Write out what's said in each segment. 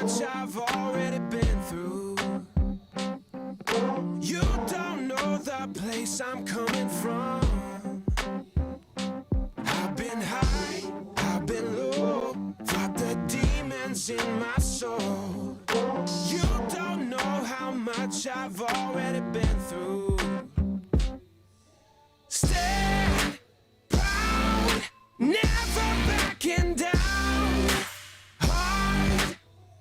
much I've already been through. You don't know the place I'm coming from. I've been high, I've been low, fought the demons in my soul. You don't know how much I've already been through. Stand proud, never backing down. Hard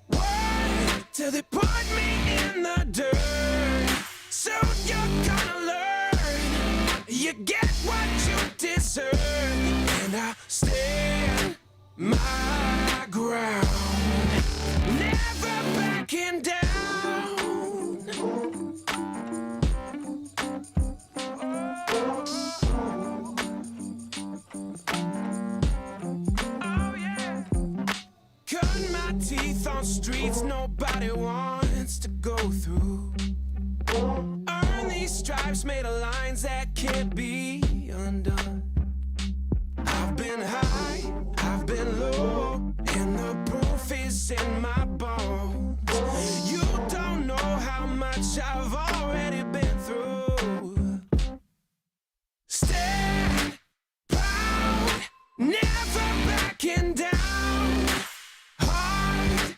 work till they put me in the dirt. So you're gonna learn, you get what you deserve. And I stand my ground, never backing down. Oh yeah. Cutting my teeth on streets nobody wants to go through. Earn these stripes made of lines that can't be undone. I've been high, I've been low, and the proof is in my bones. You don't know how much I've already been through. Stand proud, never backing down. Hard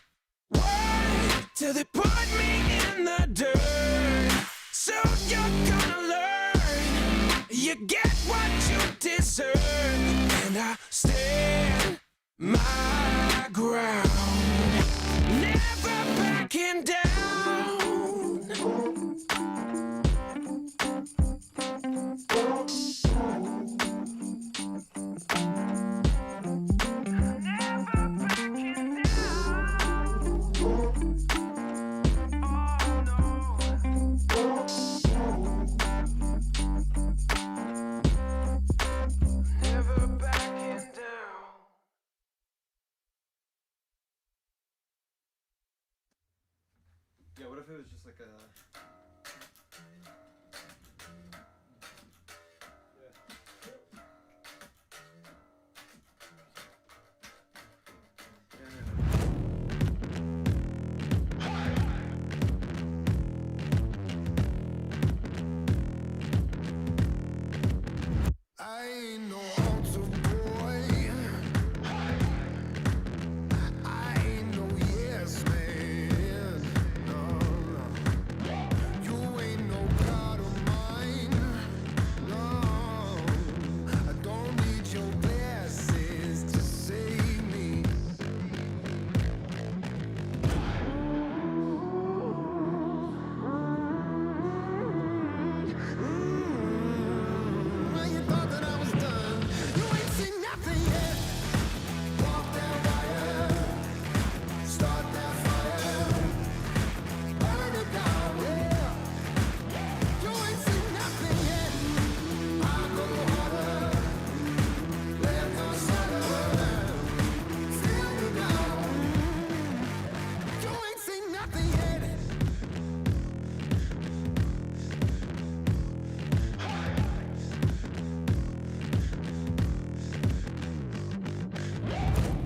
work till they put me in the dirt. So you're gonna learn, you get what you deserve. And I stand my ground, never backing down. Never backing down. Yeah, what if it was just like a... I ain't no altar boy. I ain't no yes man. No, no. You ain't no God of mine. No, I don't need your blessings to save me. Well, you thought that I was done. You ain't seen nothing yet. Walk that wire, start that fire, burn it down. Yeah, you ain't seen nothing yet. I go harder, let the sun burn, feel me now. You ain't seen nothing yet.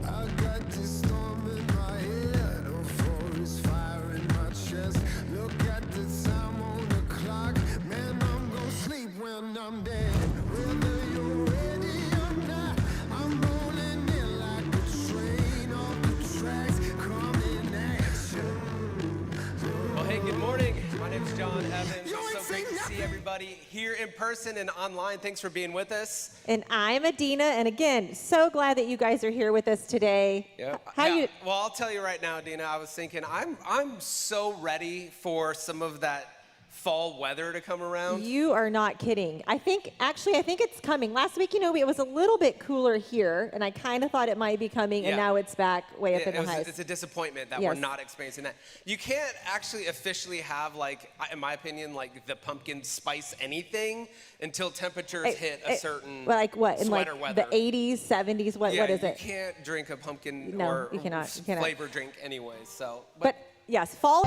I got this storm in my head, a forest fire in my chest. Look at the time on the clock, man, I'm gonna sleep when I'm dead. Whether you're ready or not, I'm rolling in like a train off the tracks, coming at you. Well, hey, good morning. My name is John Evans. You It's ain't so great seen to see nothing. everybody here in person and online. Thanks for being with us. And I'm Adina, and again, so glad that you guys are here with us today. How Yeah, you? Well, I'll tell you right now, Dina, I was thinking, I'm so ready for some of that fall weather to come around. You are not kidding. I think it's coming. Last week, it was a little bit cooler here, and I kind of thought it might be coming, and Yeah. now it's back way up in the highs. It's a disappointment that Yes. we're not experiencing that. You can't actually officially have, like, in my opinion, like the pumpkin spice anything until temperatures hit a certain like what in sweater like weather. the 80s, 70s. What is You it? can't drink a pumpkin No, or you cannot. You cannot. flavor drink anyways. So, But yes, fall.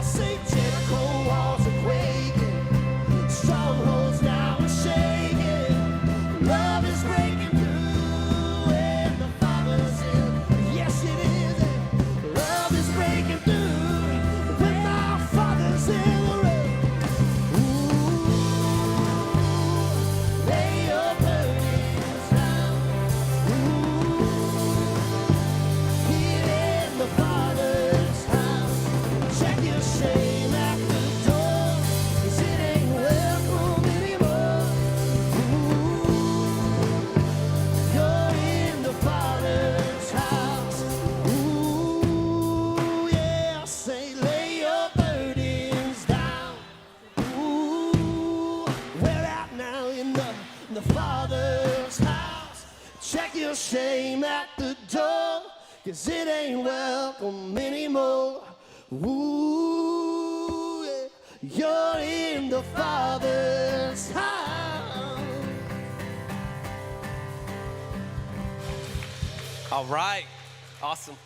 Say Jericho walls are quaking, strongholds now are shaking. Love is breaking through, and the Father's in. Yes, it is. Love is breaking 'cause it ain't welcome anymore. Ooh, yeah. You're in the Father's house. All right. Awesome.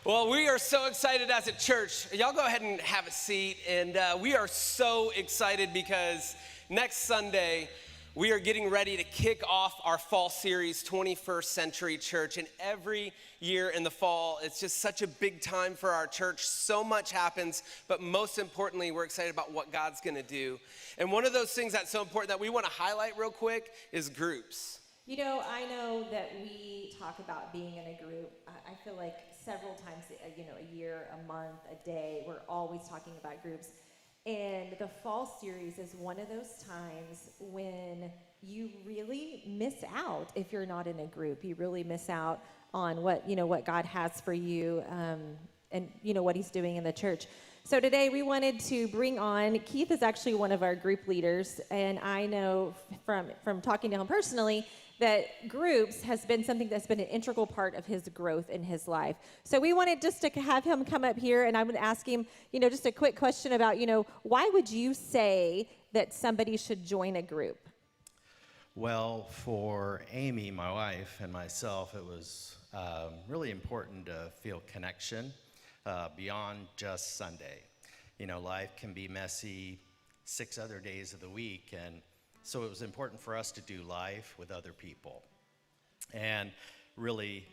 Well, we are so excited as a church. Y'all go ahead and have a seat. And we are so excited because next Sunday, we are getting ready to kick off our fall series, 21st Century Church. And every year in the fall, it's just such a big time for our church. So much happens, but most importantly, we're excited about what God's gonna do. And one of those things that's so important that we wanna highlight real quick is groups. You know, I know that we talk about being in a group. I feel like several times, a year, a month, a day, we're always talking about groups. And the fall series is one of those times when you really miss out if you're not in a group. You really miss out on what God has for you, and what he's doing in the church. So today we wanted to bring on, Keith is actually one of our group leaders, and I know from talking to him personally that groups has been something that's been an integral part of his growth in his life. So we wanted just to have him come up here, and I'm going to ask him, just a quick question about, why would you say that somebody should join a group? Well, for Amy, my wife, and myself, it was really important to feel connection beyond just Sunday. Life can be messy 6 other days of the week, and so it was important for us to do life with other people and really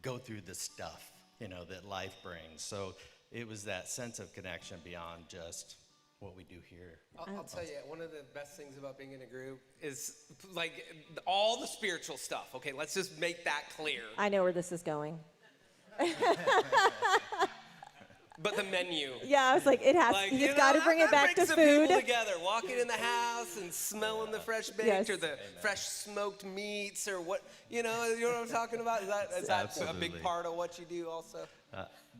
go through the stuff, that life brings. So it was that sense of connection beyond just what we do here. I'll tell you, one of the best things about being in a group is like all the spiritual stuff. Okay, let's just make that clear. I know where this is going. But the menu. Yeah, I was like, it has. He's got to bring it back to some food. People together, walking in the house and smelling the fresh baked Yes. or the fresh smoked meats or what. You know what I'm talking about? Is that a Absolutely. big part of what you do also?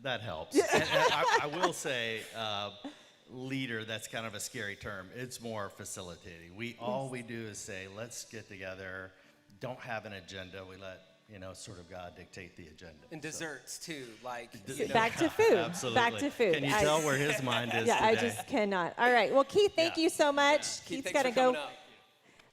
That helps. And I will say, leader, that's kind of a scary term. It's more facilitating. All we do is say, let's get together. Don't have an agenda. We let sort of God dictate the agenda. And desserts too, like Back to food. Absolutely. Back to food. Can you tell where his mind is Yeah, today? I just cannot. All right. Well, Keith, thank you so much. Keith, Keith's thanks got to for go. coming up.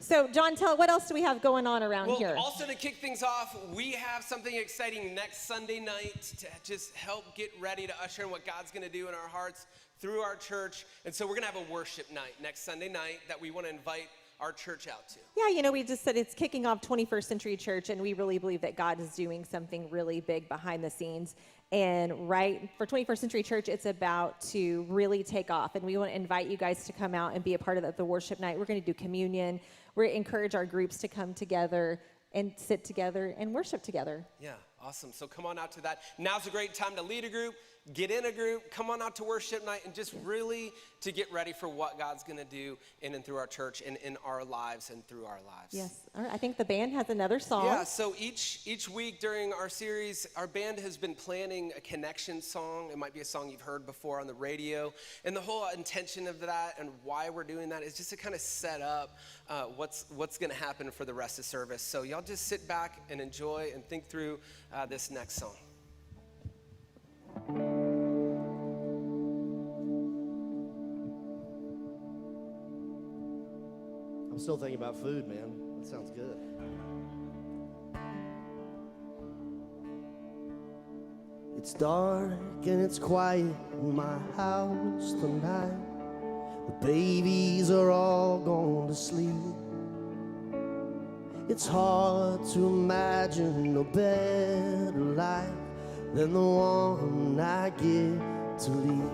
So, John, what else do we have going on around Well, here? also to kick things off, we have something exciting next Sunday night to just help get ready to usher in what God's going to do in our hearts through our church. And so we're going to have a worship night next Sunday night that we want to invite our church out to. Yeah, we just said it's kicking off 21st Century Church, and we really believe that God is doing something really big behind the scenes. And for 21st Century Church, it's about to really take off. And we want to invite you guys to come out and be a part of the worship night. We're going to do communion. We're going to encourage our groups to come together and sit together and worship together. Yeah, awesome. So come on out to that. Now's a great time to lead a group, get in a group, come on out to worship night, and just really to get ready for what God's going to do in and through our church and in our lives and through our lives. Yes. All right. I think the band has another song. Yeah, so each week during our series, our band has been planning a connection song. It might be a song you've heard before on the radio. And the whole intention of that and why we're doing that is just to kind of set up what's going to happen for the rest of service. So y'all just sit back and enjoy and think through this next song. I'm still thinking about food, man. That sounds good. It's dark and it's quiet in my house tonight. The babies are all gone to sleep. It's hard to imagine a better life than the one I get to lead.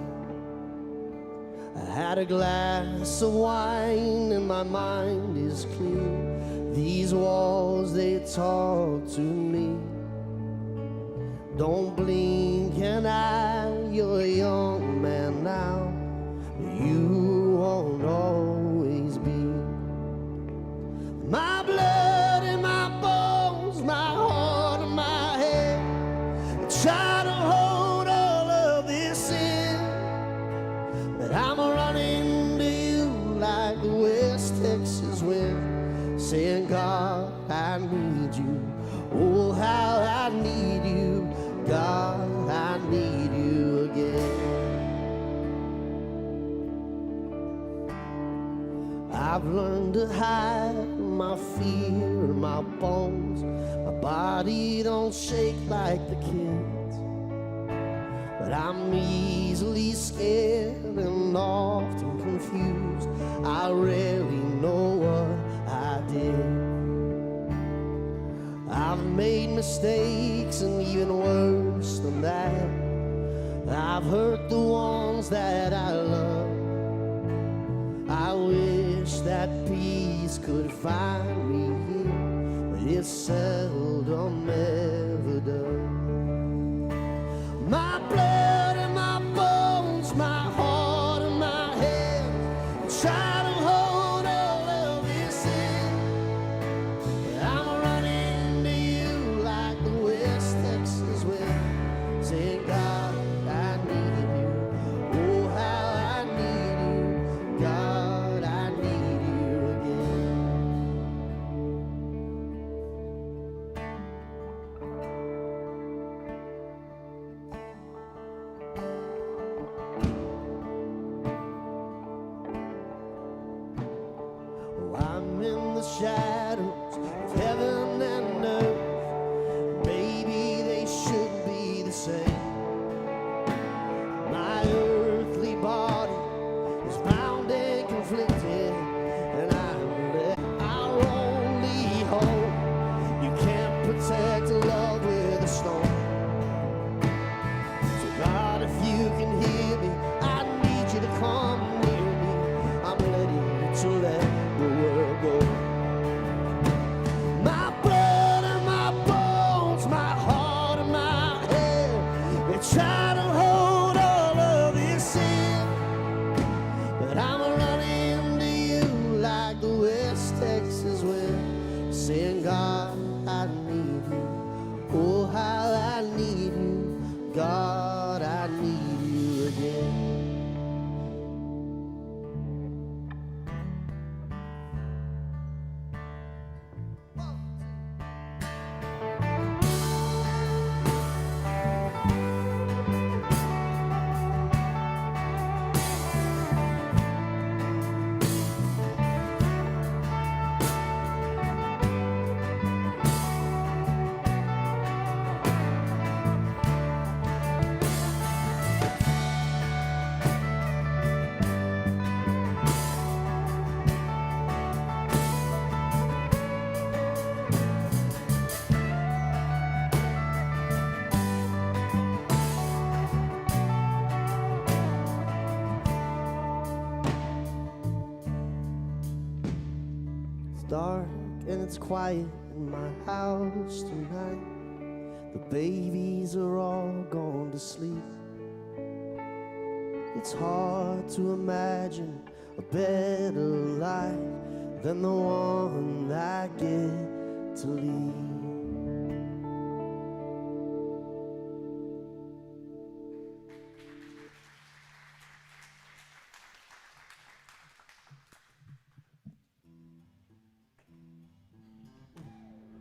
I had a glass of wine and my mind is clear. These walls, they talk to me. Don't blink an eye, you're a young man now, but you won't always be. My blood and my bones, my heart and my head, try to hold all of this in, but I'm running to you like the West Texas wind, saying, God, I need you. Oh, how I need you, God. learned to hide my fear in my bones. My body don't shake like the kids, but I'm easily scared and often confused. I rarely know what I did. I've made mistakes, and even worse than that, I've hurt the ones that I love. I wish that peace could find me here, but it seldom ever does. My blood and my bones, my heart and my head, try to hold all of this in. But I'm running to you like the West Texas wind, saying, God, I need you. Oh, how I need you. God, I need you again. Oh, I'm in the shadows of heaven and earth. Maybe they should be the same. My earthly body is bound and conflicted, and our only hope. You can't protect love with a stone. So God, if you can hear me, I need you to come near me. I'm ready to let the world go. My blood and my bones, my heart and my head, they try to hold all of this in, but I'm running to you like the West Texas wind, saying, God, I need you. Oh, how I need you. God, I need you again. It's dark and it's quiet in my house tonight. The babies are all gone to sleep. It's hard to imagine a better life than the one I get to lead.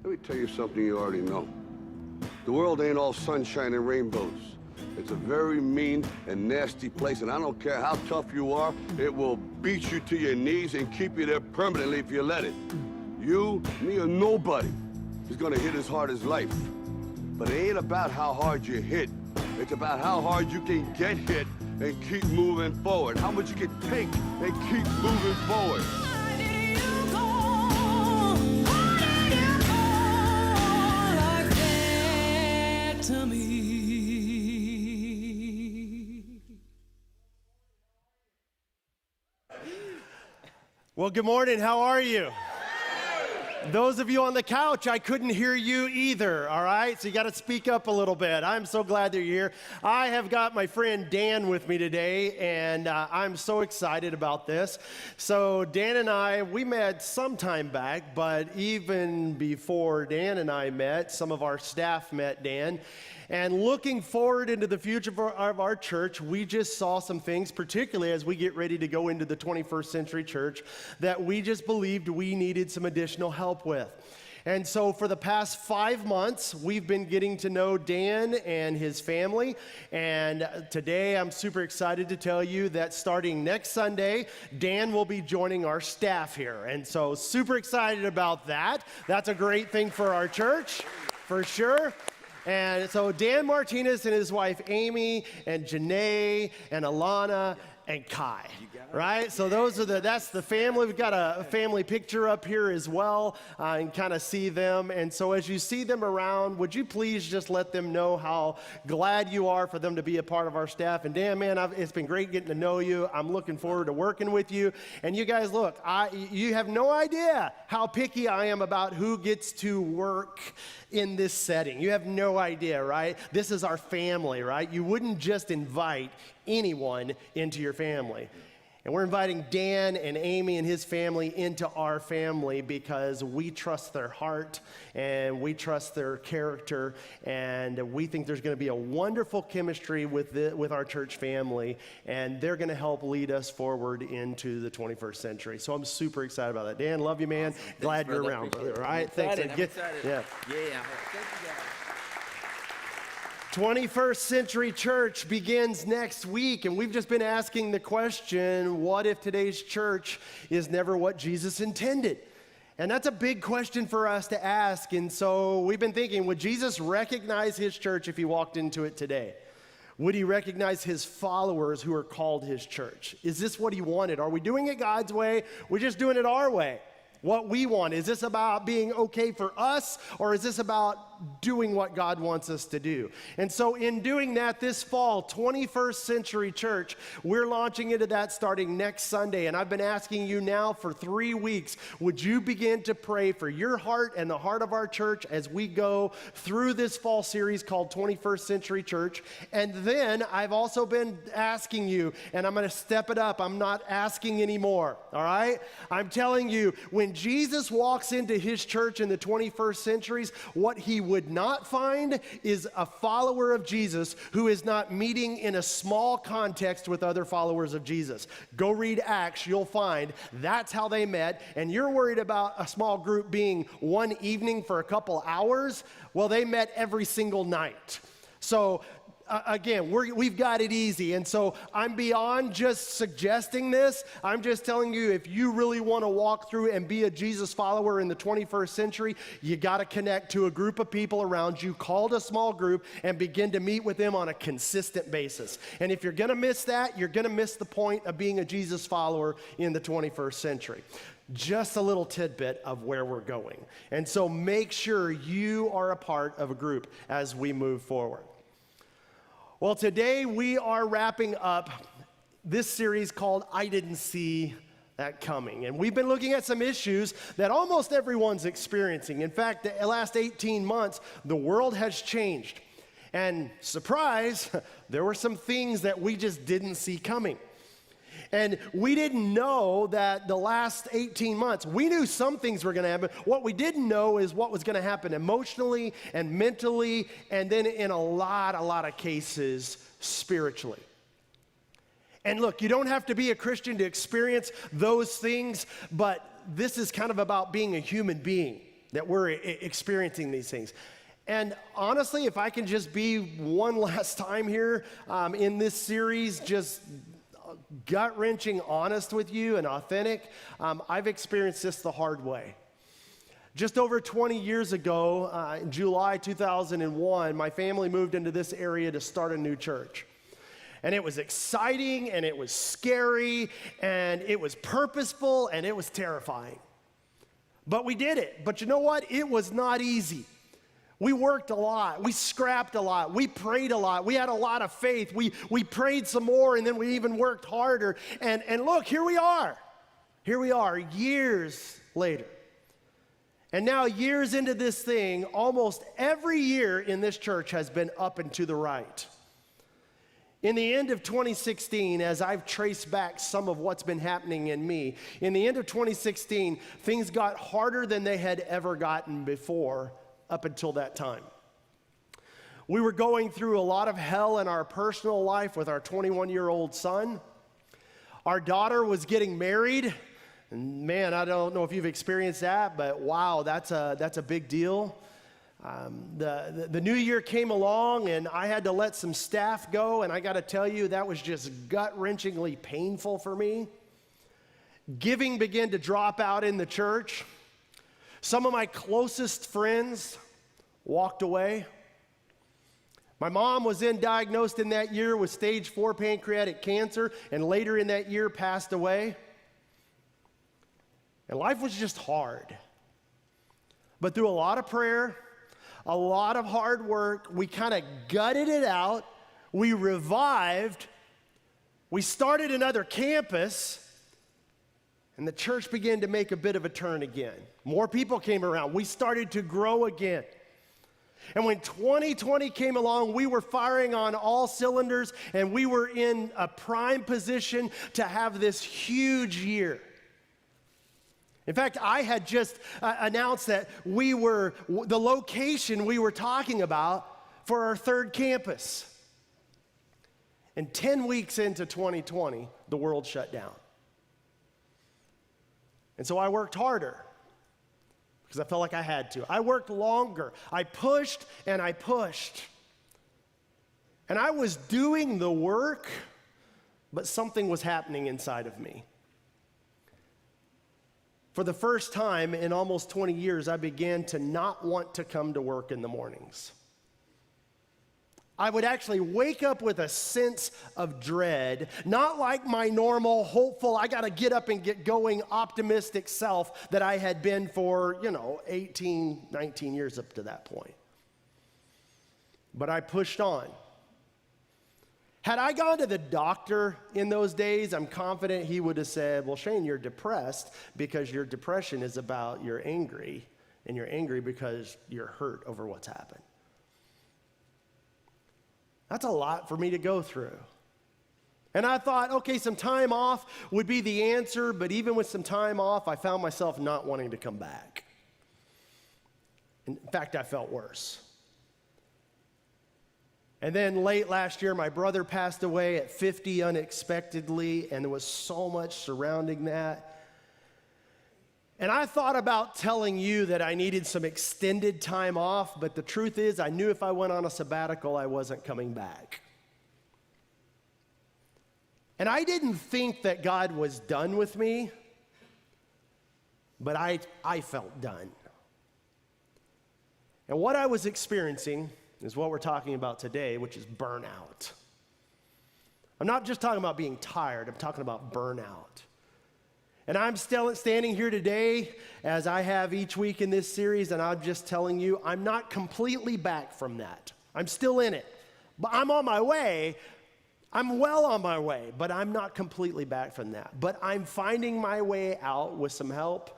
Let me tell you something you already know. The world ain't all sunshine and rainbows. It's a very mean and nasty place, and I don't care how tough you are, it will beat you to your knees and keep you there permanently if you let it. You, me, or nobody is gonna hit as hard as life. But it ain't about how hard you hit. It's about how hard you can get hit and keep moving forward. How much you can take and keep moving forward. Well, good morning. How are you? Those of you on the couch, I couldn't hear you either, all right? So you got to speak up a little bit. I'm so glad that you're here. I have got my friend Dan with me today, and I'm so excited about this. So Dan and I, we met some time back, but even before Dan and I met, some of our staff met Dan. And looking forward into the future of our church, we just saw some things, particularly as we get ready to go into the 21st century church, that we just believed we needed some additional help with. And so for the past 5 months, we've been getting to know Dan and his family. And today I'm super excited to tell you that starting next Sunday, Dan will be joining our staff here. And so super excited about that. That's a great thing for our church, for sure. And so Dan Martinez and his wife Amy and Janae and Alana and Kai, right? So that's the family. We've got a family picture up here as well, and kind of see them. And so as you see them around, would you please just let them know how glad you are for them to be a part of our staff? And Dan, man, it's been great getting to know you. I'm looking forward to working with you. And you guys, look, you have no idea how picky I am about who gets to work in this setting. You have no idea, right? This is our family, right? You wouldn't just invite anyone into your family. And we're inviting Dan and Amy and his family into our family because we trust their heart and we trust their character, and we think there's going to be a wonderful chemistry with our church family, and they're going to help lead us forward into the 21st century. So I'm super excited about that. Dan, love you, man. Awesome. Glad Thanks, you're brother. around, Appreciate brother. it. All right, I'm thanks. excited. I'm excited. Yeah. Yeah. Thank you, guys. 21st Century Church begins next week, and we've just been asking the question, what if today's church is never what Jesus intended? And that's a big question for us to ask, and so we've been thinking, would Jesus recognize his church if he walked into it today? Would he recognize his followers who are called his church? Is this what he wanted? Are we doing it God's way? We're just doing it our way. What we want. Is this about being okay for us, or is this about doing what God wants us to do? And so in doing that this fall, 21st Century Church, we're launching into that starting next Sunday. And I've been asking you now for 3 weeks, would you begin to pray for your heart and the heart of our church as we go through this fall series called 21st Century Church? And then I've also been asking you, and I'm going to step it up. I'm not asking anymore, all right? I'm telling you, when Jesus walks into his church in the 21st centuries, what he would not find is a follower of Jesus who is not meeting in a small context with other followers of Jesus. Go read Acts, you'll find that's how they met. And you're worried about a small group being one evening for a couple hours? Well, they met every single night. So again, we've got it easy. And so I'm beyond just suggesting this. I'm just telling you, if you really want to walk through and be a Jesus follower in the 21st century, you got to connect to a group of people around you, called a small group, and begin to meet with them on a consistent basis. And if you're going to miss that, you're going to miss the point of being a Jesus follower in the 21st century. Just a little tidbit of where we're going. And so make sure you are a part of a group as we move forward. Well, today we are wrapping up this series called I Didn't See That Coming. And we've been looking at some issues that almost everyone's experiencing. In fact, the last 18 months, the world has changed. And surprise, there were some things that we just didn't see coming. And we didn't know that the last 18 months, we knew some things were going to happen. What we didn't know is what was going to happen emotionally and mentally, and then in a lot of cases, spiritually. And look, you don't have to be a Christian to experience those things, but this is kind of about being a human being, that we're experiencing these things. And honestly, if I can just be one last time here in this series, just gut-wrenching honest with you and authentic, I've experienced this the hard way. Just over 20 years ago, in July 2001, my family moved into this area to start a new church. And it was exciting, and it was scary, and it was purposeful, and it was terrifying. But we did it. But you know what? It was not easy. We worked a lot. We scrapped a lot. We prayed a lot. We had a lot of faith. We prayed some more, and then we even worked harder. And look, here we are. Here we are, years later. And now, years into this thing, almost every year in this church has been up and to the right. In the end of 2016, as I've traced back some of what's been happening in me, in the end of 2016, things got harder than they had ever gotten before up until that time. We were going through a lot of hell in our personal life with our 21-year-old son. Our daughter was getting married, And man, I don't know if you've experienced that, but wow, that's a big deal. The new year came along, and I had to let some staff go, and I got to tell you, that was just gut-wrenchingly painful for me. Giving began to drop out in the church. Some of my closest friends walked away. My mom was then diagnosed in that year with stage 4 pancreatic cancer, and later in that year passed away. And life was just hard. But through a lot of prayer, a lot of hard work, we kind of gutted it out. We revived. We started another campus. And the church began to make a bit of a turn again. More people came around. We started to grow again. And when 2020 came along, we were firing on all cylinders, and we were in a prime position to have this huge year. In fact, I had just announced that the location we were talking about for our third campus. And 10 weeks into 2020, the world shut down. And so I worked harder because I felt like I had to. I worked longer. I pushed and I pushed. And I was doing the work, but something was happening inside of me. For the first time in almost 20 years, I began to not want to come to work in the mornings. I would actually wake up with a sense of dread, not like my normal, hopeful, I got to get up and get going, optimistic self that I had been for, 18, 19 years up to that point. But I pushed on. Had I gone to the doctor in those days, I'm confident he would have said, well, Shane, you're depressed because your depression is about you're angry, and you're angry because you're hurt over what's happened. That's a lot for me to go through. And I thought, okay, some time off would be the answer, but even with some time off, I found myself not wanting to come back. In fact, I felt worse. And then late last year, my brother passed away at 50 unexpectedly, and there was so much surrounding that. And I thought about telling you that I needed some extended time off, but the truth is, I knew if I went on a sabbatical, I wasn't coming back. And I didn't think that God was done with me, but I felt done. And what I was experiencing is what we're talking about today, which is burnout. I'm not just talking about being tired, I'm talking about burnout. And I'm still standing here today, as I have each week in this series, and I'm just telling you, I'm not completely back from that. I'm still in it. But I'm on my way. I'm well on my way, but I'm not completely back from that. But I'm finding my way out with some help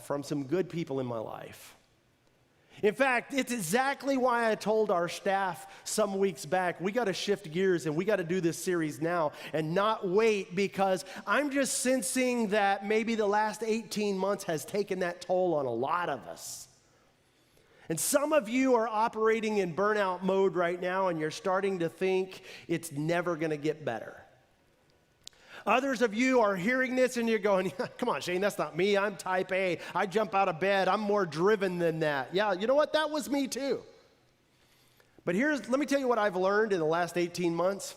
from some good people in my life. In fact, it's exactly why I told our staff some weeks back, we got to shift gears and we got to do this series now and not wait, because I'm just sensing that maybe the last 18 months has taken that toll on a lot of us. And some of you are operating in burnout mode right now, and you're starting to think it's never going to get better. Others of you are hearing this and you're going, come on, Shane, that's not me. I'm type A. I jump out of bed. I'm more driven than that. Yeah, you know what? That was me too. But let me tell you what I've learned in the last 18 months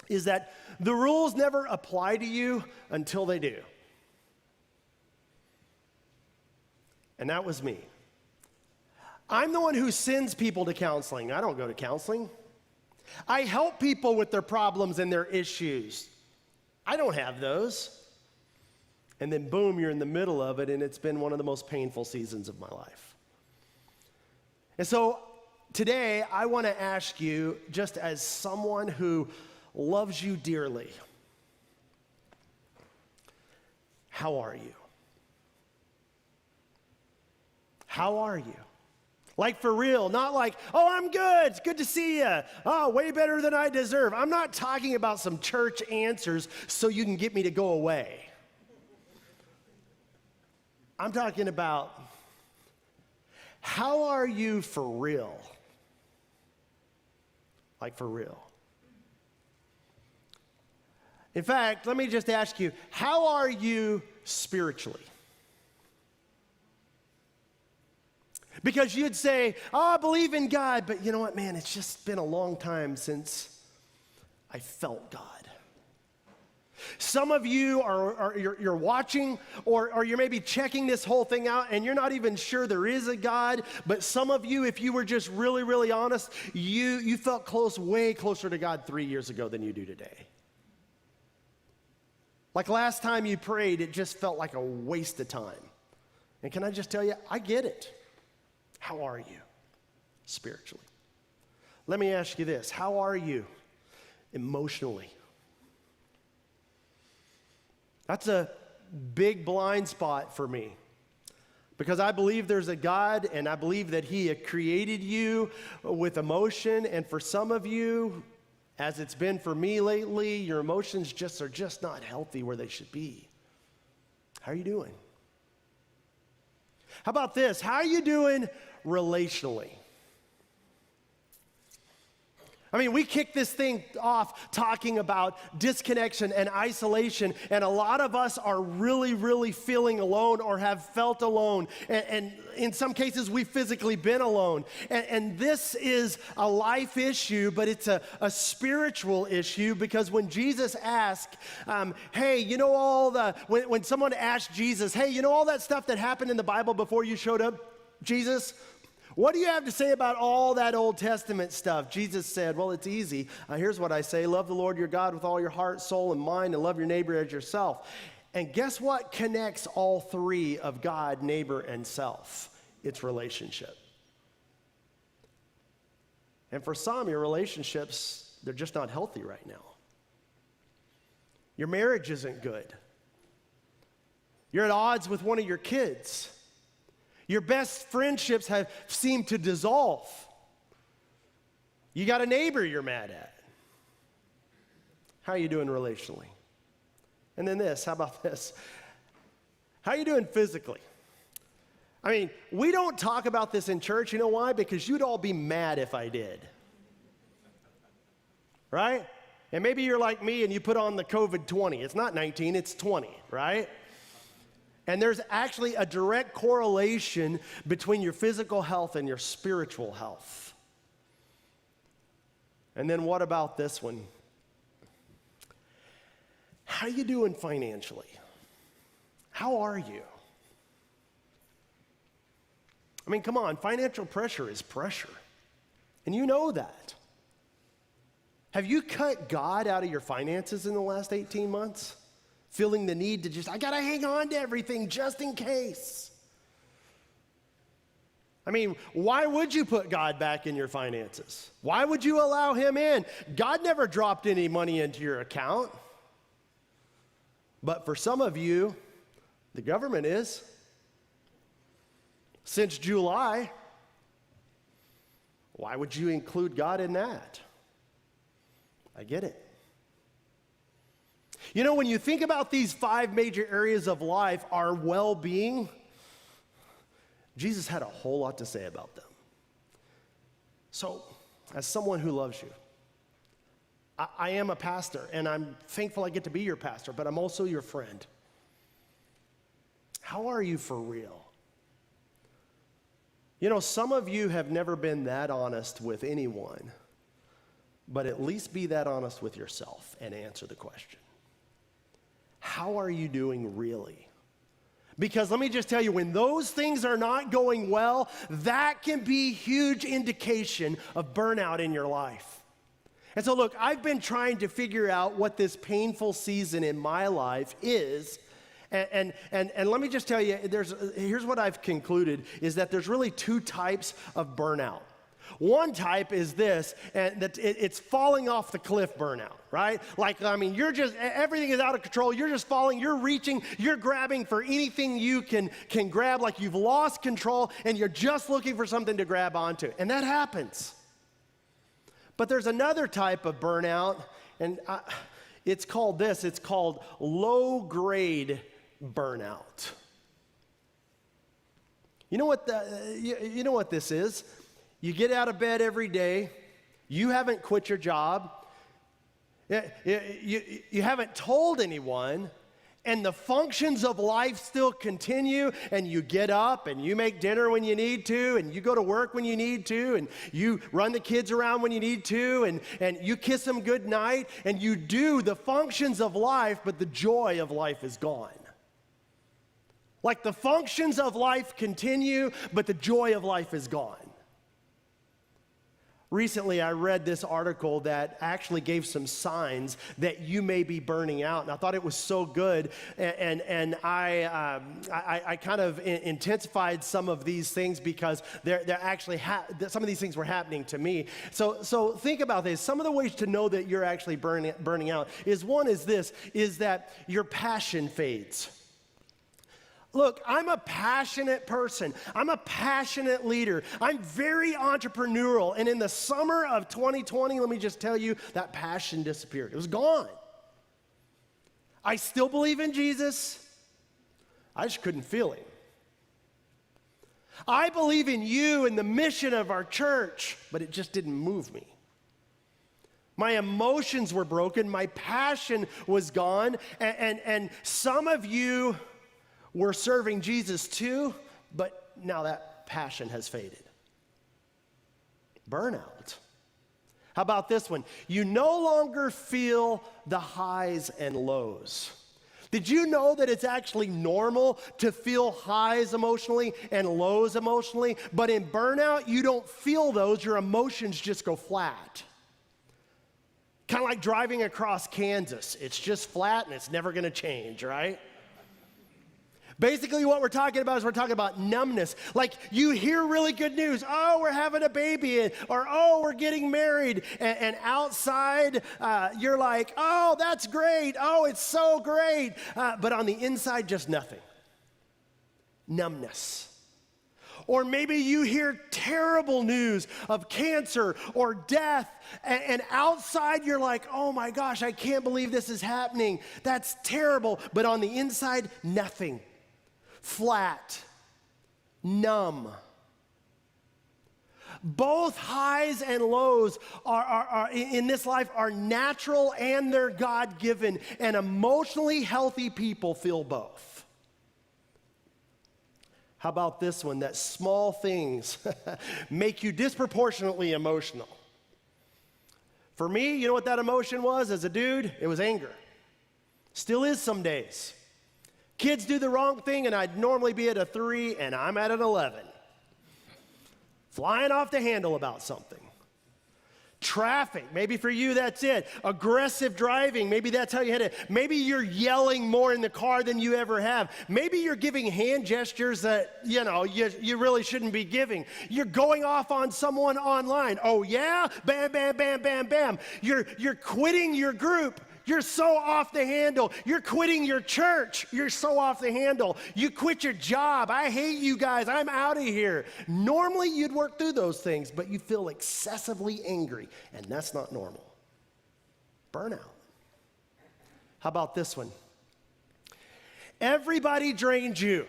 is that the rules never apply to you until they do. And that was me. I'm the one who sends people to counseling. I don't go to counseling. I help people with their problems and their issues. I don't have those. And then boom, you're in the middle of it, and it's been one of the most painful seasons of my life. And so today, I want to ask you, just as someone who loves you dearly, how are you? How are you? Like for real, not like, oh, I'm good, it's good to see you. Oh, way better than I deserve. I'm not talking about some church answers so you can get me to go away. I'm talking about, how are you for real? Like for real. In fact, let me just ask you, how are you spiritually? Because you'd say, oh, I believe in God, but you know what, man, it's just been a long time since I felt God. Some of you you're watching or you're maybe checking this whole thing out and you're not even sure there is a God, but some of you, if you were just really, really honest, you felt way closer to God 3 years ago than you do today. Like last time you prayed, it just felt like a waste of time. And can I just tell you, I get it. How are you spiritually? Let me ask you this. How are you emotionally? That's a big blind spot for me because I believe there's a God and I believe that He created you with emotion. And for some of you, as it's been for me lately, your emotions are just not healthy where they should be. How are you doing? How about this? How are you doing relationally? I mean, we kicked this thing off talking about disconnection and isolation, and a lot of us are really, really feeling alone or have felt alone, and in some cases, we've physically been alone. And this is a life issue, but it's a spiritual issue because when Jesus asked, hey, you know when someone asked Jesus, hey, you know all that stuff that happened in the Bible before you showed up, Jesus? What do you have to say about all that Old Testament stuff? Jesus said, well, it's easy. Here's what I say. Love the Lord your God with all your heart, soul, and mind, and love your neighbor as yourself. And guess what connects all three of God, neighbor, and self? It's relationship. And for some, your relationships, they're just not healthy right now. Your marriage isn't good. You're at odds with one of your kids. Your best friendships have seemed to dissolve. You got a neighbor you're mad at. How are you doing relationally? And then this, how about this? How are you doing physically? I mean, we don't talk about this in church. You know why? Because you'd all be mad if I did. Right? And maybe you're like me and you put on the COVID-20. It's not 19, it's 20, right? And there's actually a direct correlation between your physical health and your spiritual health. And then what about this one? How are you doing financially? How are you? I mean, come on, financial pressure is pressure. And you know that. Have you cut God out of your finances in the last 18 months? Feeling the need to I gotta hang on to everything just in case. I mean, why would you put God back in your finances? Why would you allow Him in? God never dropped any money into your account. But for some of you, the government is. Since July, why would you include God in that? I get it. You know, when you think about these 5 major areas of life, our well-being, Jesus had a whole lot to say about them. So, as someone who loves you, I am a pastor, and I'm thankful I get to be your pastor, but I'm also your friend. How are you for real? You know, some of you have never been that honest with anyone, but at least be that honest with yourself and answer the question. How are you doing really? Because let me just tell you, when those things are not going well, that can be a huge indication of burnout in your life. And so look, I've been trying to figure out what this painful season in my life is. And let me just tell you, here's what I've concluded, is that there's really 2 types of burnout. One type is this, and that it's falling off the cliff burnout, right? Like, I mean, everything is out of control. You're just falling, you're reaching, you're grabbing for anything you can grab, like you've lost control, and you're just looking for something to grab onto. And that happens. But there's another type of burnout, and it's called low-grade burnout. You know what this is? You get out of bed every day, you haven't quit your job, You haven't told anyone, and the functions of life still continue, and you get up and you make dinner when you need to, and you go to work when you need to, and you run the kids around when you need to, and you kiss them good night, and you do the functions of life, but the joy of life is gone. Like the functions of life continue, but the joy of life is gone. Recently, I read this article that actually gave some signs that you may be burning out, and I thought it was so good, and I kind of intensified some of these things because they're actually some of these things were happening to me. So think about this. Some of the ways to know that you're actually burning out is that your passion fades. Look, I'm a passionate person. I'm a passionate leader. I'm very entrepreneurial. And in the summer of 2020, let me just tell you, that passion disappeared. It was gone. I still believe in Jesus. I just couldn't feel him. I believe in you and the mission of our church, but it just didn't move me. My emotions were broken. My passion was gone. And some of you were serving Jesus too, but now that passion has faded. Burnout. How about this one? You no longer feel the highs and lows. Did you know that it's actually normal to feel highs emotionally and lows emotionally? But in burnout, you don't feel those. Your emotions just go flat. Kind of like driving across Kansas. It's just flat and it's never going to change, right? Basically, what we're talking about is numbness. Like you hear really good news. Oh, we're having a baby, or oh, we're getting married. And outside, you're like, oh, that's great. Oh, it's so great. But on the inside, just nothing. Numbness. Or maybe you hear terrible news of cancer or death, and outside you're like, oh my gosh, I can't believe this is happening. That's terrible. But on the inside, nothing. Flat, numb. Both highs and lows are in this life are natural and they're God-given, and emotionally healthy people feel both. How about this one? That small things make you disproportionately emotional. For me, you know what that emotion was as a dude? It was anger. Still is some days. Kids do the wrong thing, and I'd normally be at a 3, and I'm at an 11. Flying off the handle about something. Traffic, maybe for you that's it. Aggressive driving, maybe that's how you hit it. Maybe you're yelling more in the car than you ever have. Maybe you're giving hand gestures that, you really shouldn't be giving. You're going off on someone online. Oh yeah? Bam, bam, bam, bam, bam. You're quitting your group. You're so off the handle. You're quitting your church. You're so off the handle. You quit your job. I hate you guys. I'm out of here. Normally, you'd work through those things, but you feel excessively angry, and that's not normal. Burnout. How about this one? Everybody drains you.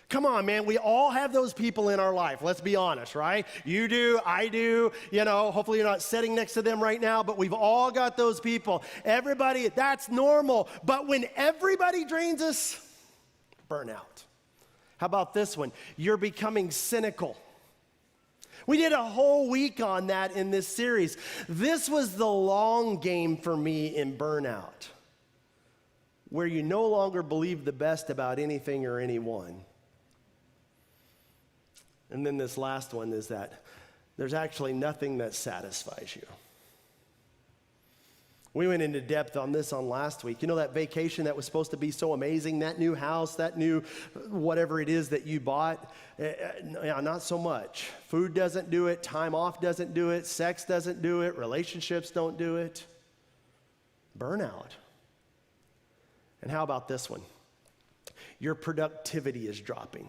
Come on, man, we all have those people in our life. Let's be honest, right? You do, I do, hopefully you're not sitting next to them right now, but we've all got those people. Everybody, that's normal. But when everybody drains us, burnout. How about this one? You're becoming cynical. We did a whole week on that in this series. This was the long game for me in burnout, where you no longer believe the best about anything or anyone. And then this last one is that there's actually nothing that satisfies you. We went into depth on this on last week. You know that vacation that was supposed to be so amazing, that new house, that new whatever it is that you bought? Yeah, not so much. Food doesn't do it. Time off doesn't do it. Sex doesn't do it. Relationships don't do it. Burnout. And how about this one? Your productivity is dropping.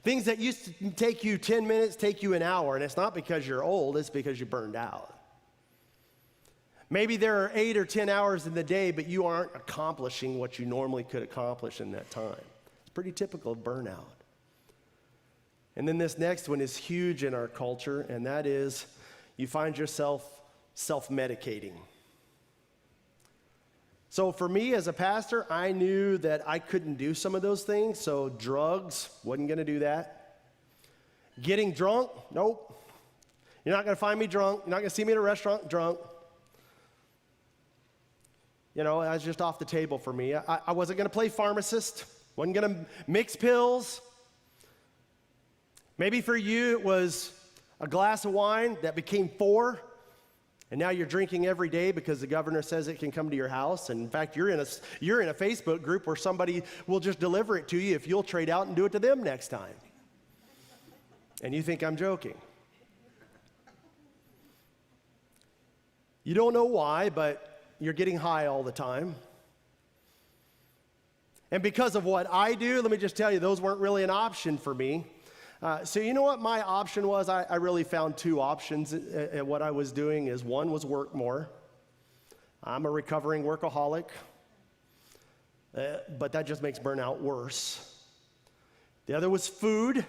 Things that used to take you 10 minutes take you an hour, and it's not because you're old, it's because you burned out. Maybe there are 8 or 10 hours in the day, but you aren't accomplishing what you normally could accomplish in that time. It's pretty typical of burnout. And then this next one is huge in our culture, and that is you find yourself self-medicating. So for me as a pastor, I knew that I couldn't do some of those things, so drugs, wasn't gonna do that. Getting drunk, nope. You're not gonna find me drunk. You're not gonna see me at a restaurant drunk. You know, that was just off the table for me. I wasn't gonna play pharmacist, wasn't gonna mix pills. Maybe for you it was a glass of wine that became 4, and now you're drinking every day because the governor says it can come to your house. And in fact, you're in a Facebook group where somebody will just deliver it to you if you'll trade out and do it to them next time. And you think I'm joking. You don't know why, but you're getting high all the time. And because of what I do, let me just tell you, those weren't really an option for me. So you know what my option was? I really found 2 options at what I was doing. Is one was work more. I'm a recovering workaholic, but that just makes burnout worse. The other was food,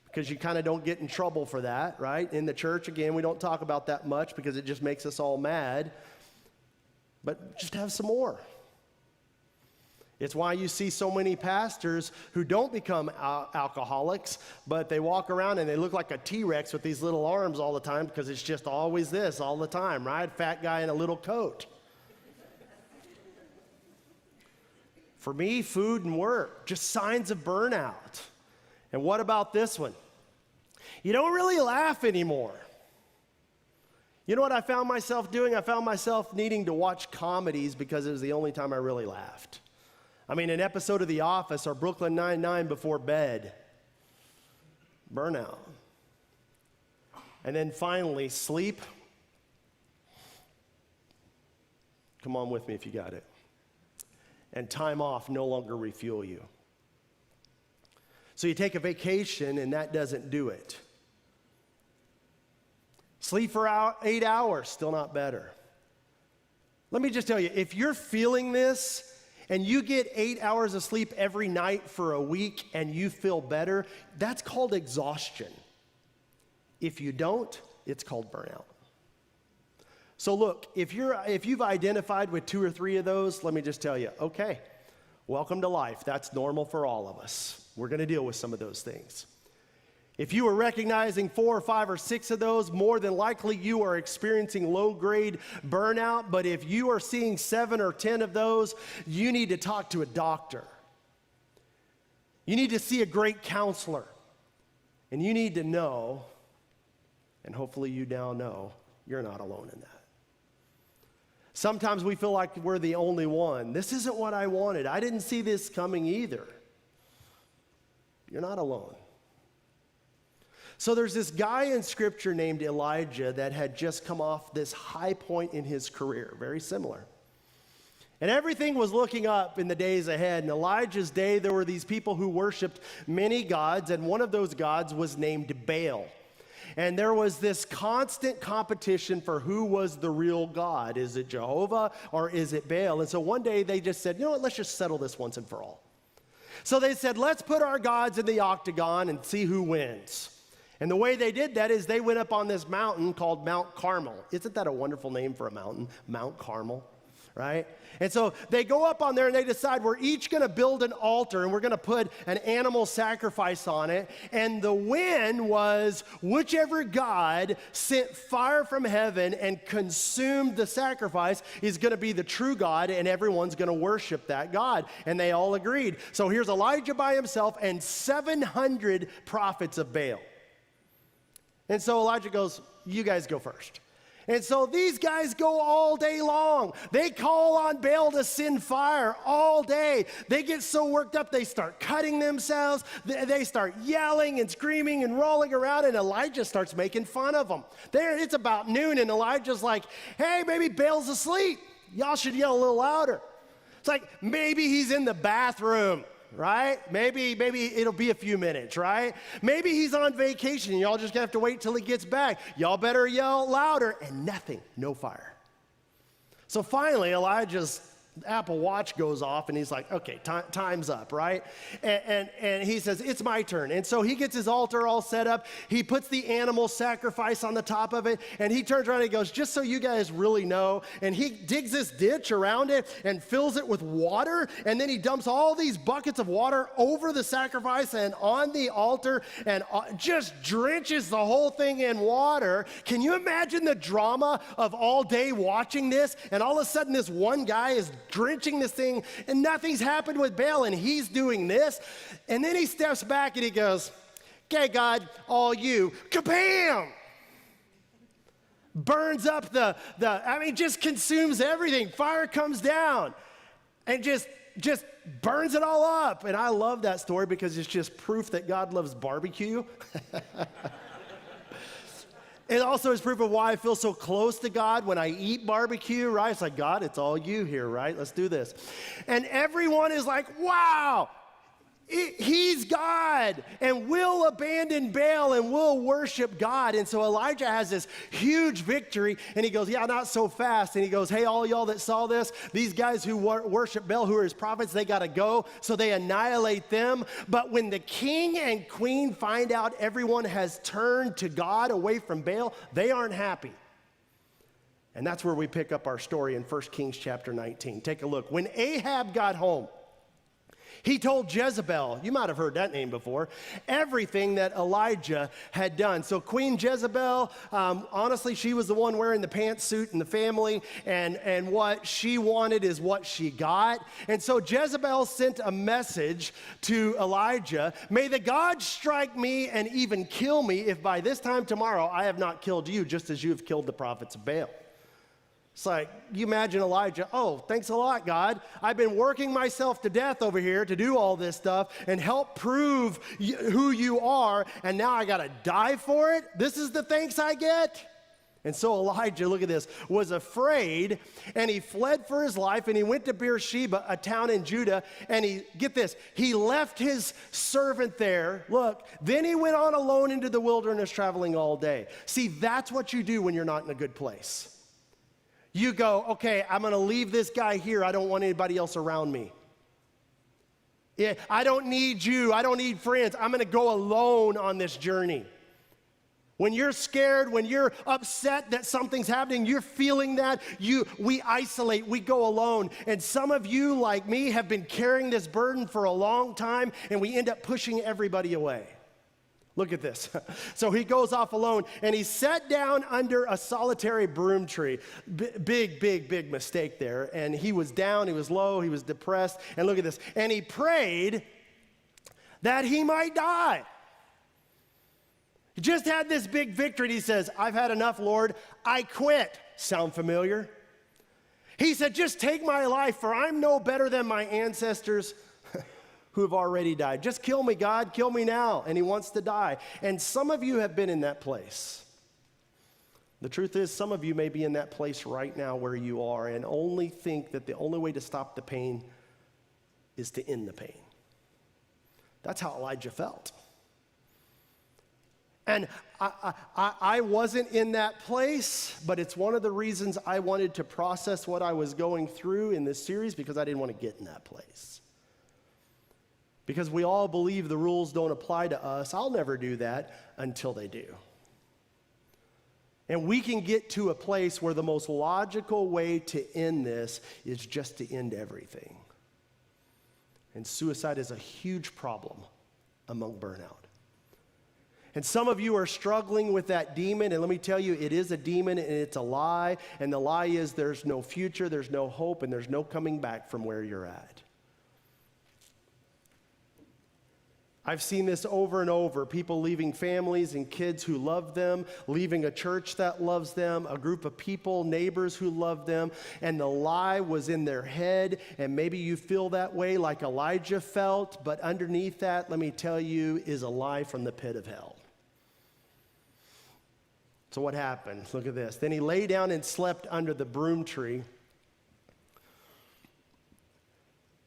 because you kind of don't get in trouble for that, right? In the church, again, we don't talk about that much because it just makes us all mad. But just have some more. It's why you see so many pastors who don't become alcoholics, but they walk around and they look like a T-Rex with these little arms all the time because it's just always this all the time, right? Fat guy in a little coat. For me, food and work, just signs of burnout. And what about this one? You don't really laugh anymore. You know what I found myself doing? I found myself needing to watch comedies because it was the only time I really laughed. I mean, an episode of The Office or Brooklyn Nine-Nine before bed. Burnout. And then finally, sleep. Come on with me if you got it. And time off no longer refuel you. So you take a vacation and that doesn't do it. Sleep for 8 hours, still not better. Let me just tell you, if you're feeling this and you get 8 hours of sleep every night for a week and you feel better, that's called exhaustion. If you don't, it's called burnout. So look, if you've identified with 2 or 3 of those, let me just tell you, okay, welcome to life. That's normal for all of us. We're going to deal with some of those things. If you are recognizing 4 or 5 or 6 of those, more than likely you are experiencing low-grade burnout. But if you are seeing 7 or 10 of those, you need to talk to a doctor. You need to see a great counselor. And you need to know, and hopefully you now know, you're not alone in that. Sometimes we feel like we're the only one. This isn't what I wanted. I didn't see this coming either. You're not alone. So there's this guy in Scripture named Elijah that had just come off this high point in his career, very similar. And everything was looking up in the days ahead. In Elijah's day, there were these people who worshiped many gods, and one of those gods was named Baal. And there was this constant competition for who was the real God. Is it Jehovah or is it Baal? And so one day they just said, you know what, let's just settle this once and for all. So they said, let's put our gods in the octagon and see who wins. And the way they did that is they went up on this mountain called Mount Carmel. Isn't that a wonderful name for a mountain? Mount Carmel, right? And so they go up on there and they decide we're each going to build an altar and we're going to put an animal sacrifice on it. And the win was whichever God sent fire from heaven and consumed the sacrifice is going to be the true God, and everyone's going to worship that God. And they all agreed. So here's Elijah by himself and 700 prophets of Baal. And so Elijah goes, you guys go first. And so these guys go all day long. They call on Baal to send fire all day. They get so worked up, they start cutting themselves. They start yelling and screaming and rolling around, and Elijah starts making fun of them. It's about noon, and Elijah's like, hey, maybe Baal's asleep. Y'all should yell a little louder. It's like, maybe he's in the bathroom. Right? Maybe it'll be a few minutes, right? Maybe he's on vacation and y'all just gonna have to wait till he gets back. Y'all better yell louder, and nothing, no fire. So finally, Elijah's Apple Watch goes off, and he's like, okay, time's up, right? And he says, it's my turn. And so he gets his altar all set up. He puts the animal sacrifice on the top of it, and he turns around and he goes, just so you guys really know, and he digs this ditch around it and fills it with water, and then he dumps all these buckets of water over the sacrifice and on the altar and just drenches the whole thing in water. Can you imagine the drama of all day watching this, and all of a sudden this one guy is drenching this thing, and nothing's happened with Baal, and he's doing this. And then he steps back and he goes, okay, God, all you, kabam! Burns up just consumes everything. Fire comes down and just burns it all up. And I love that story because it's just proof that God loves barbecue. It also is proof of why I feel so close to God when I eat barbecue, right? It's like, God, it's all you here, right? Let's do this. And everyone is like, wow, he's God, and we'll abandon Baal and we'll worship God. And so Elijah has this huge victory, and he goes, yeah, not so fast. And he goes, hey, all y'all that saw this, these guys who worship Baal, who are his prophets, they got to go. So they annihilate them. But when the king and queen find out everyone has turned to God away from Baal, they aren't happy. And that's where we pick up our story in 1 Kings chapter 19. Take a look. When Ahab got home, he told Jezebel, you might have heard that name before, everything that Elijah had done. So Queen Jezebel, honestly, she was the one wearing the pantsuit in the family, and what she wanted is what she got. And so Jezebel sent a message to Elijah, may the gods strike me and even kill me if by this time tomorrow I have not killed you, just as you have killed the prophets of Baal. It's like, you imagine Elijah, oh, thanks a lot, God. I've been working myself to death over here to do all this stuff and help prove who you are, and now I got to die for it? This is the thanks I get? And so Elijah, look at this, was afraid, and he fled for his life, and he went to Beersheba, a town in Judah, and he left his servant there. Look, then he went on alone into the wilderness, traveling all day. See, that's what you do when you're not in a good place. You go, okay, I'm going to leave this guy here. I don't want anybody else around me. Yeah, I don't need you. I don't need friends. I'm going to go alone on this journey. When you're scared, when you're upset that something's happening, you're feeling that, we isolate, we go alone. And some of you, like me, have been carrying this burden for a long time, and we end up pushing everybody away. Look at this. So he goes off alone, and he sat down under a solitary broom tree. Big mistake there. And he was down, he was low, he was depressed. And look at this. And he prayed that he might die. He just had this big victory, and he says, I've had enough, Lord. I quit. Sound familiar? He said, just take my life, for I'm no better than my ancestors who have already died. Just kill me, God, kill me now. And he wants to die. And some of you have been in that place. The truth is, some of you may be in that place right now where you are and only think that the only way to stop the pain is to end the pain. That's how Elijah felt. And I wasn't in that place, but it's one of the reasons I wanted to process what I was going through in this series, because I didn't want to get in that place. Because we all believe the rules don't apply to us. I'll never do that until they do. And we can get to a place where the most logical way to end this is just to end everything. And suicide is a huge problem among burnout. And some of you are struggling with that demon, and let me tell you, it is a demon and it's a lie. And the lie is there's no future, there's no hope, and there's no coming back from where you're at. I've seen this over and over, people leaving families and kids who love them, leaving a church that loves them, a group of people, neighbors who love them, and the lie was in their head, and maybe you feel that way like Elijah felt, but underneath that, let me tell you, is a lie from the pit of hell. So what happened? Look at this. Then he lay down and slept under the broom tree.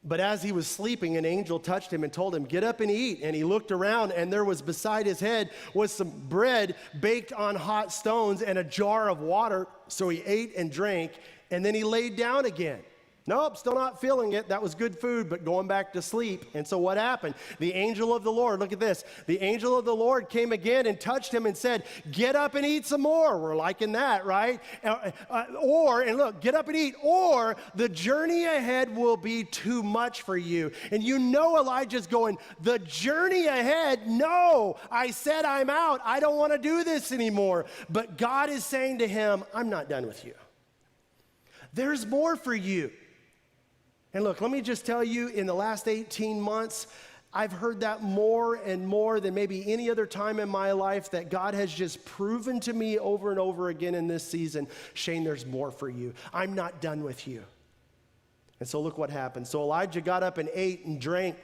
But as he was sleeping, an angel touched him and told him, get up and eat. And he looked around, and there was beside his head was some bread baked on hot stones and a jar of water. So he ate and drank, and then he laid down again. Nope, still not feeling it. That was good food, but going back to sleep. And so what happened? The angel of the Lord, look at this. The angel of the Lord came again and touched him and said, get up and eat some more. We're liking that, right? And look, get up and eat, or the journey ahead will be too much for you. And you know Elijah's going, the journey ahead? No, I said I'm out. I don't want to do this anymore. But God is saying to him, I'm not done with you. There's more for you. And look, let me just tell you, in the last 18 months, I've heard that more and more than maybe any other time in my life, that God has just proven to me over and over again in this season, Shane, there's more for you. I'm not done with you. And so look what happened. So Elijah got up and ate and drank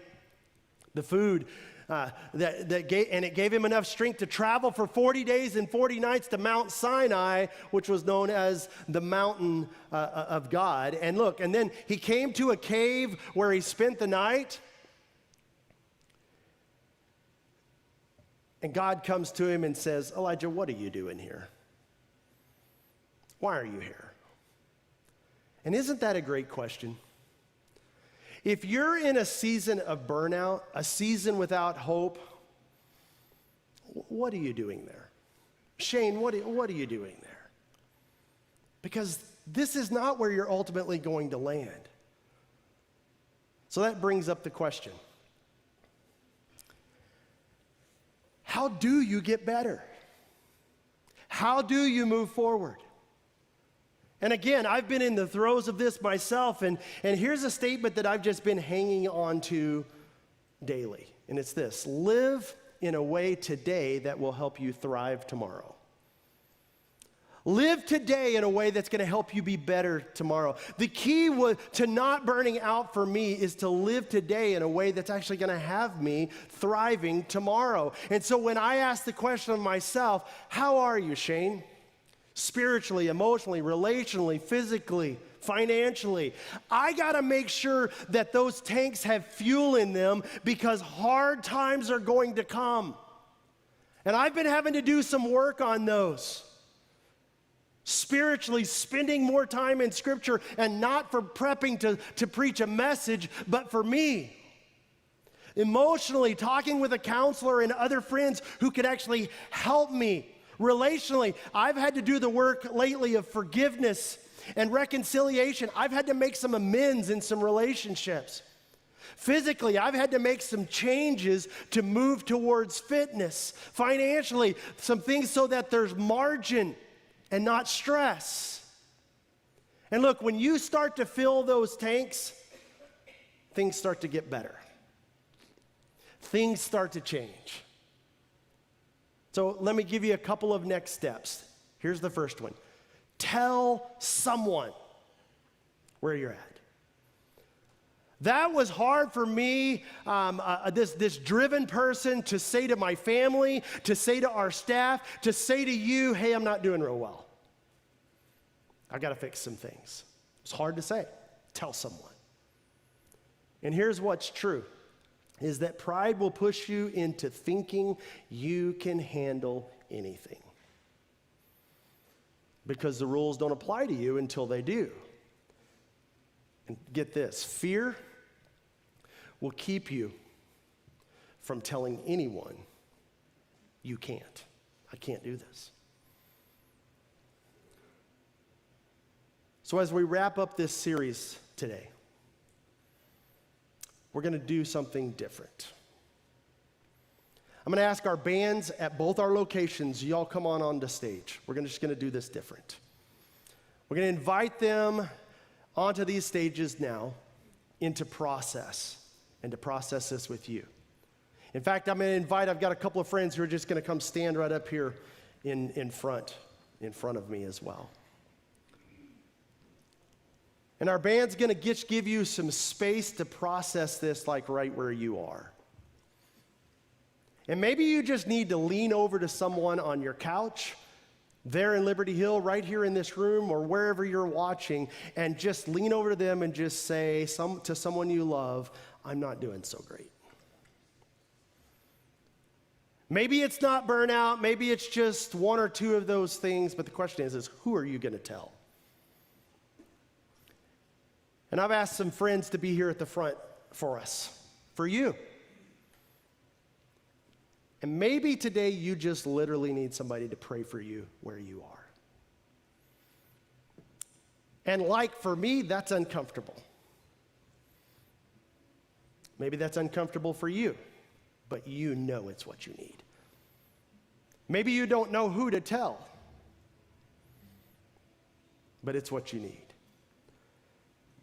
the food and it gave him enough strength to travel for 40 days and 40 nights to Mount Sinai, which was known as the mountain of God. And look, and then he came to a cave where he spent the night. And God comes to him and says, Elijah, what are you doing here? Why are you here? And isn't that a great question? If you're in a season of burnout, a season without hope, what are you doing there? Shane, what are you doing there? Because this is not where you're ultimately going to land. So that brings up the question. How do you get better? How do you move forward? And again, I've been in the throes of this myself, and here's a statement that I've just been hanging on to daily, and it's this: live in a way today that will help you thrive tomorrow. Live today in a way that's going to help you be better tomorrow. The key to not burning out for me is to live today in a way that's actually going to have me thriving tomorrow. And so when I ask the question of myself, how are you, Shane? Spiritually, emotionally, relationally, physically, financially. I got to make sure that those tanks have fuel in them, because hard times are going to come. And I've been having to do some work on those. Spiritually, spending more time in Scripture, and not for prepping to preach a message, but for me. Emotionally, talking with a counselor and other friends who could actually help me. Relationally, I've had to do the work lately of forgiveness and reconciliation. I've had to make some amends in some relationships. Physically, I've had to make some changes to move towards fitness. Financially, some things so that there's margin and not stress. And look, when you start to fill those tanks, things start to get better. Things start to change. So let me give you a couple of next steps. Here's the first one. Tell someone where you're at. That was hard for me, this driven person, to say to my family, to say to our staff, to say to you, hey, I'm not doing real well. I've got to fix some things. It's hard to say. Tell someone. And here's what's true, is that pride will push you into thinking you can handle anything, because the rules don't apply to you until they do. And get this, fear will keep you from telling anyone you can't. I can't do this. So as we wrap up this series today, we're going to do something different. I'm going to ask our bands at both our locations, y'all come on the stage. We're just going to do this different. We're going to invite them onto these stages now into process, and to process this with you. In fact, I'm going to I've got a couple of friends who are just going to come stand right up here in front of me as well. And our band's going to give you some space to process this, like right where you are. And maybe you just need to lean over to someone on your couch, there in Liberty Hill, right here in this room, or wherever you're watching, and just lean over to them and just say to someone you love, I'm not doing so great. Maybe it's not burnout, maybe it's just one or two of those things, but the question is who are you going to tell? And I've asked some friends to be here at the front for us, for you. And maybe today you just literally need somebody to pray for you where you are. And like for me, that's uncomfortable. Maybe that's uncomfortable for you, but you know it's what you need. Maybe you don't know who to tell, but it's what you need.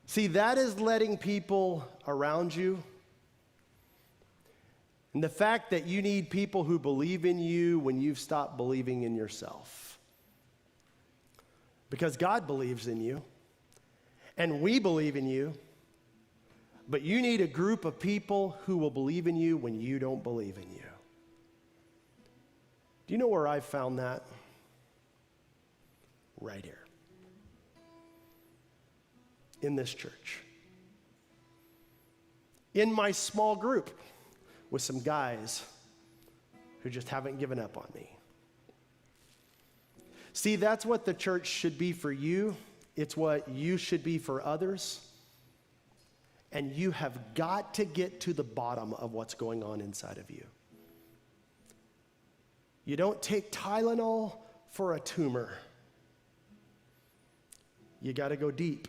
See, that is letting people around you, and the fact that you need people who believe in you when you've stopped believing in yourself. Because God believes in you, and we believe in you, but you need a group of people who will believe in you when you don't believe in you. Do you know where I've found that? Right here. In this church. In my small group with some guys who just haven't given up on me. See, that's what the church should be for you. It's what you should be for others. And you have got to get to the bottom of what's going on inside of you. You don't take Tylenol for a tumor. You got to go deep,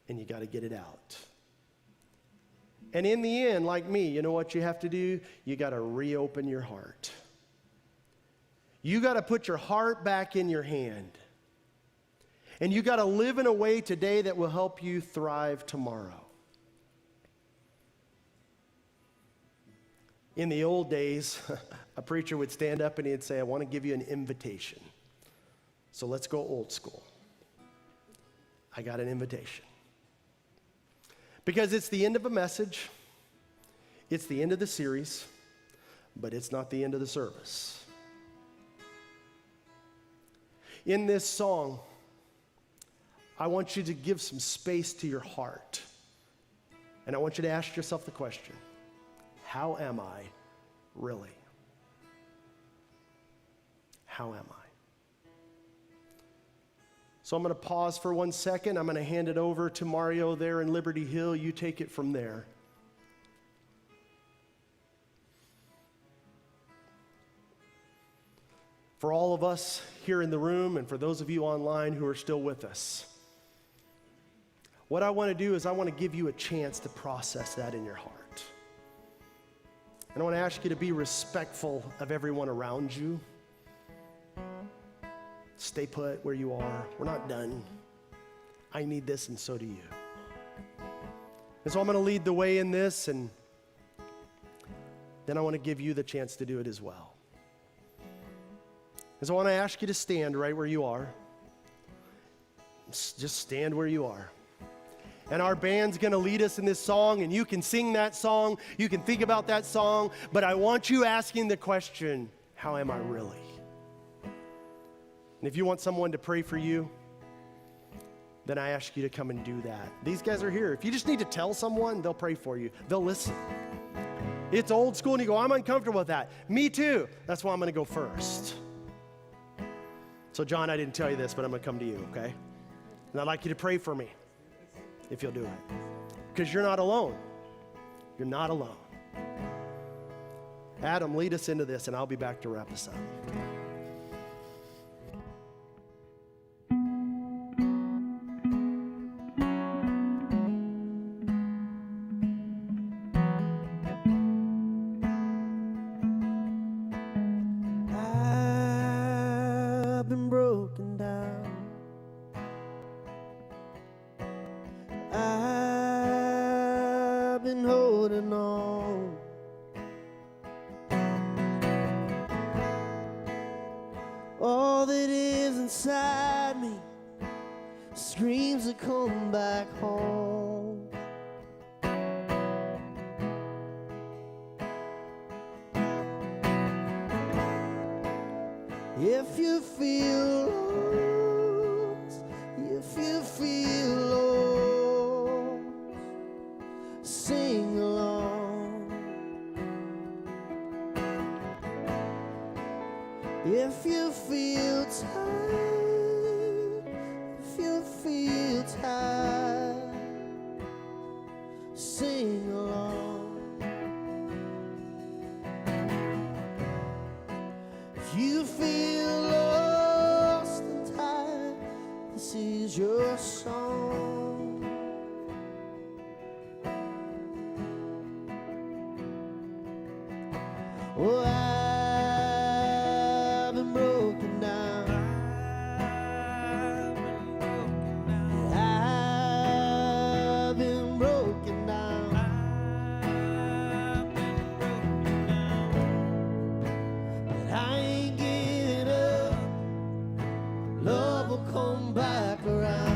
and you got to get it out. And in the end, like me, you know what you have to do? You got to reopen your heart. You got to put your heart back in your hand. And you got to live in a way today that will help you thrive tomorrow. In the old days, a preacher would stand up and he'd say, I want to give you an invitation. So let's go old school. I got an invitation. Because it's the end of a message, it's the end of the series, but it's not the end of the service. In this song, I want you to give some space to your heart. And I want you to ask yourself the question, how am I really? How am I? So I'm going to pause for 1 second. I'm going to hand it over to Mario there in Liberty Hill. You take it from there. For all of us here in the room and for those of you online who are still with us, what I want to do is I want to give you a chance to process that in your heart. And I want to ask you to be respectful of everyone around you. Stay put where you are. We're not done. I need this, and so do you. And so I'm going to lead the way in this, and then I want to give you the chance to do it as well. And so I want to ask you to stand right where you are. Just stand where you are. And our band's going to lead us in this song, and you can sing that song, you can think about that song, but I want you asking the question, how am I really? And if you want someone to pray for you, then I ask you to come and do that. These guys are here. If you just need to tell someone, they'll pray for you. They'll listen. It's old school, and you go, I'm uncomfortable with that. Me too. That's why I'm going to go first. So John, I didn't tell you this, but I'm going to come to you, okay? And I'd like you to pray for me. If you'll do it. Because you're not alone. You're not alone. Adam, lead us into this, and I'll be back to wrap us up. I've been broken down. I've been holding on. All that is inside me screams to come back home. If you feel lost, if you feel lost, sing along. If you feel tired, if you feel tired, is your song. Oh, I've been broken down. I've been broken down. But I ain't giving up. Love will come back around.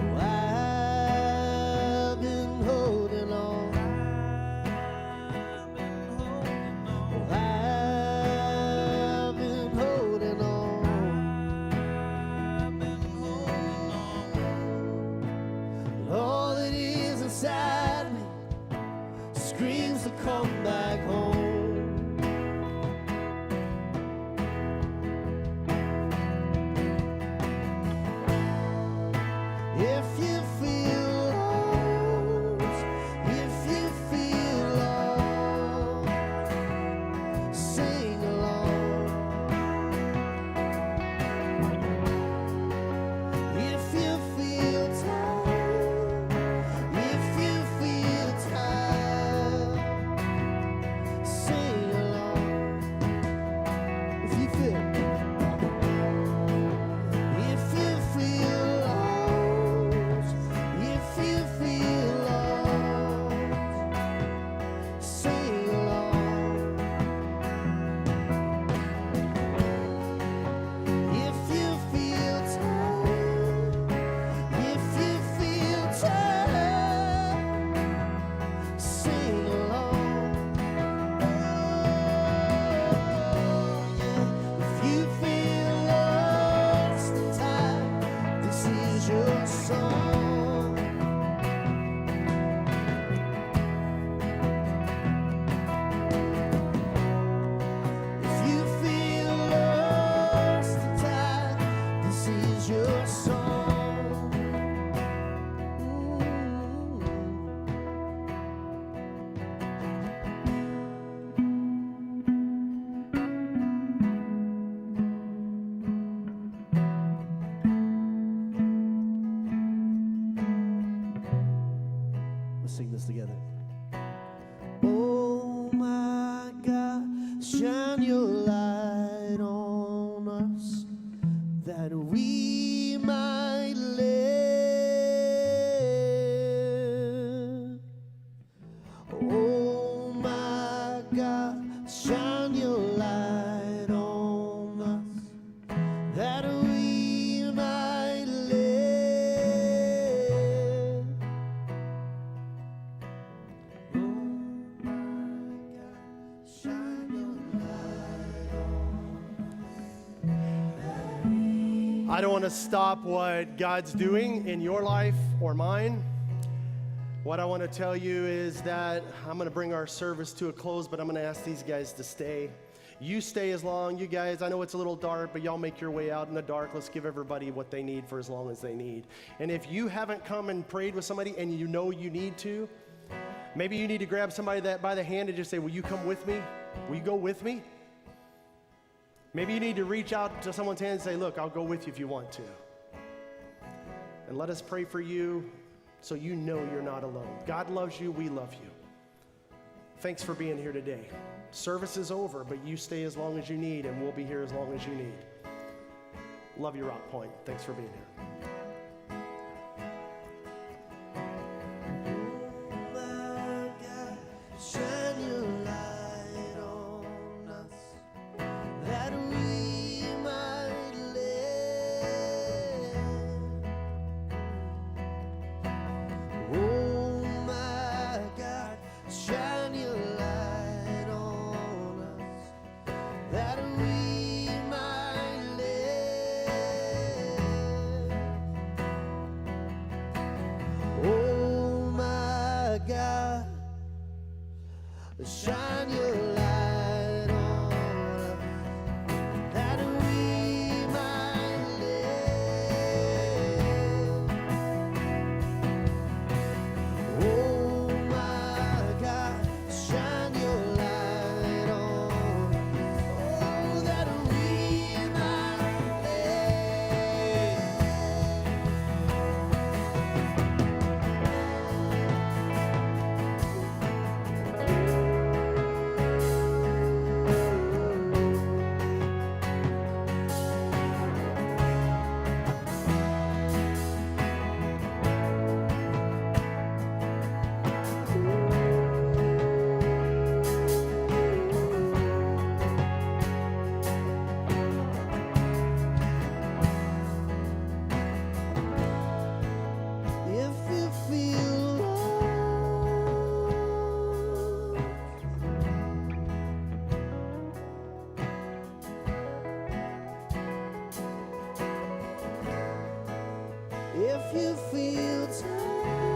Oh, I've been holding on. Oh, I've been holding on. All that is inside me screams to come back home. If you feel lost, if you feel lost, sing along. If you feel tired, if you feel tired, sing along. If you feel lost, if you feel lost, sing along. If you feel tired, if you feel tired, sing along. If you feel lost and tired, this is your song. If you feel lost and tired, this is your song. Let's sing this together. Oh my God, shine your light on us that we might live. Oh my God, shine your light on us that we might live. Oh my God, shine your light on. I don't want to stop what God's doing in your life or mine. What I want to tell you is that I'm going to bring our service to a close, but I'm going to ask these guys to stay. You stay as long. You guys, I know it's a little dark, but y'all make your way out in the dark. Let's give everybody what they need for as long as they need. And if you haven't come and prayed with somebody and you know you need to, maybe you need to grab somebody that by the hand and just say, will you come with me? Will you go with me? Maybe you need to reach out to someone's hand and say, look, I'll go with you if you want to. And let us pray for you so you know you're not alone. God loves you. We love you. Thanks for being here today. Service is over, but you stay as long as you need, and we'll be here as long as you need. Love you, Rock Point. Thanks for being here. My God, shine your light on us that we might live. Oh my God, shine your light on us that we might live. Oh my God, shine your light on us that we might live. Oh my God, shine your light on us If you feel tired,